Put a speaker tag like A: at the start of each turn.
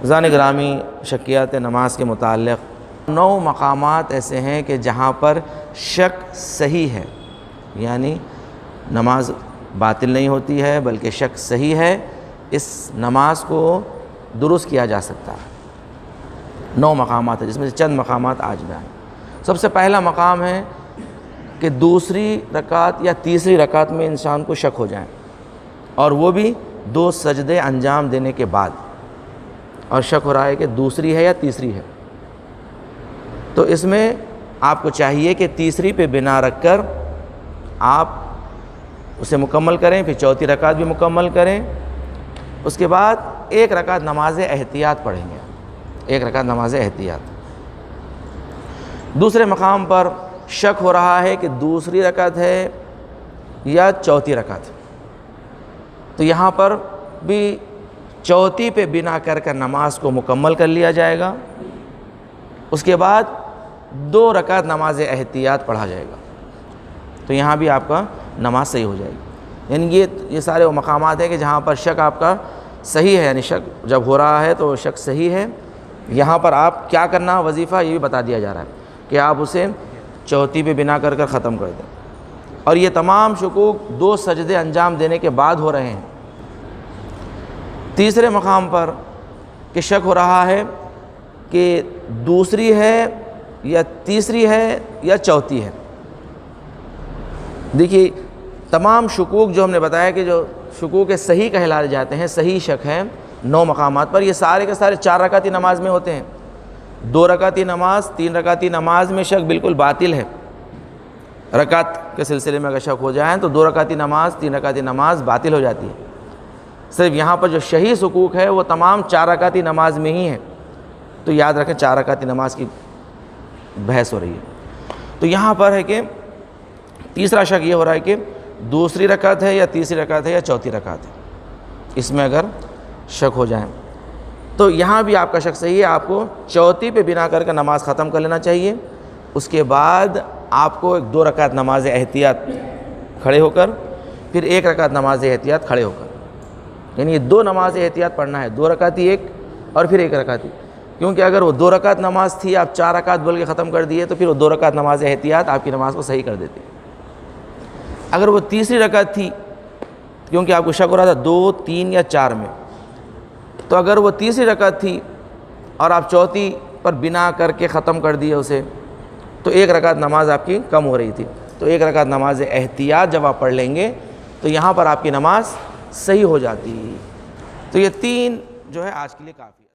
A: Than گرامی، شکیات نماز کے متعلق 9 مقامات ایسے ہیں کہ جہاں پر شک صحیح ہے، یعنی نماز باطل نہیں ہوتی ہے بلکہ شک صحیح ہے، اس نماز کو درست کیا جا سکتا ہے۔ 9 مقامات ہیں جس میں سے چند مقامات آج بیان۔ سب سے پہلا مقام ہے کہ دوسری رکعت یا تیسری رکعت میں انسان کو شک ہو جائے، اور وہ بھی 2 سجدے انجام دینے کے بعد، اور شک ہو رہا ہے کہ دوسری ہے یا تیسری ہے، تو اس میں آپ کو چاہیے کہ تیسری پہ بنا رکھ کر آپ اسے مکمل کریں، پھر چوتھی رکعت بھی مکمل کریں، اس کے بعد 1 رکعت نماز احتیاط پڑھیں گے، 1 رکعت نماز احتیاط۔ دوسرے مقام پر شک ہو رہا ہے کہ دوسری رکعت ہے یا چوتھی رکعت، تو یہاں پر بھی چوتھی پہ بنا کر نماز کو مکمل کر لیا جائے گا، اس کے بعد 2 رکعت نماز احتیاط پڑھا جائے گا، تو یہاں بھی آپ کا نماز صحیح ہو جائے گی۔ یعنی یہ سارے وہ مقامات ہیں کہ جہاں پر شک آپ کا صحیح ہے، یعنی شک جب ہو رہا ہے تو شک صحیح ہے، یہاں پر آپ کیا کرنا وظیفہ یہ بھی بتا دیا جا رہا ہے کہ آپ اسے چوتھی پہ بنا کر ختم کر دیں، اور یہ تمام شکوک 2 سجدے انجام دینے کے بعد ہو رہے ہیں۔ تیسرے مقام پر کہ شک ہو رہا ہے کہ دوسری ہے یا تیسری ہے یا چوتھی ہے۔ دیکھیے تمام شکوک جو ہم نے بتایا کہ جو شکوک صحیح کہلائے جاتے ہیں، صحیح شک ہیں 9 مقامات پر، یہ سارے کے سارے 4 رکعتی نماز میں ہوتے ہیں۔ 2 رکعتی نماز، 3 رکعتی نماز میں شک بالکل باطل ہے، رکعت کے سلسلے میں اگر شک ہو جائیں تو 2 رکعتی نماز، 3 رکعتی نماز باطل ہو جاتی ہے۔ صرف یہاں پر جو صحیح شکوک ہے وہ تمام 4 رکعتی نماز میں ہی ہے، تو یاد رکھیں 4 رکعتی نماز کی بحث ہو رہی ہے۔ تو یہاں پر ہے کہ تیسرا شک یہ ہو رہا ہے کہ دوسری رکعت ہے یا تیسری رکعت ہے یا چوتھی رکعت ہے، اس میں اگر شک ہو جائیں تو یہاں بھی آپ کا شک صحیح ہے، آپ کو چوتھی پہ بنا کر نماز ختم کر لینا چاہیے، اس کے بعد آپ کو 2 رکعت نماز احتیاط کھڑے ہو کر، پھر 1 رکعت نماز احتیاط کھڑے ہو کر، یعنی یہ 2 نماز احتیاط پڑھنا ہے، 2 رکعتی 1 اور پھر 1 رکعتی، کیونکہ اگر وہ 2 رکعت نماز تھی آپ 4 رکعت بول کے ختم کر دیے تو پھر وہ 2 رکعت نماز احتیاط آپ کی نماز کو صحیح کر دیتی۔ اگر وہ تیسری رکعت تھی، کیونکہ آپ کو شک ہو رہا تھا 2، 3 یا 4 میں، تو اگر وہ تیسری رکعت تھی اور آپ چوتھی پر بنا کر کے ختم کر دیے اسے، تو 1 رکعت نماز آپ کی کم ہو رہی تھی، تو 1 رکعت نماز احتیاط جب آپ پڑھ لیں گے تو یہاں پر آپ کی نماز صحیح ہو جاتی۔ تو یہ 3 جو ہے آج کے لیے کافی۔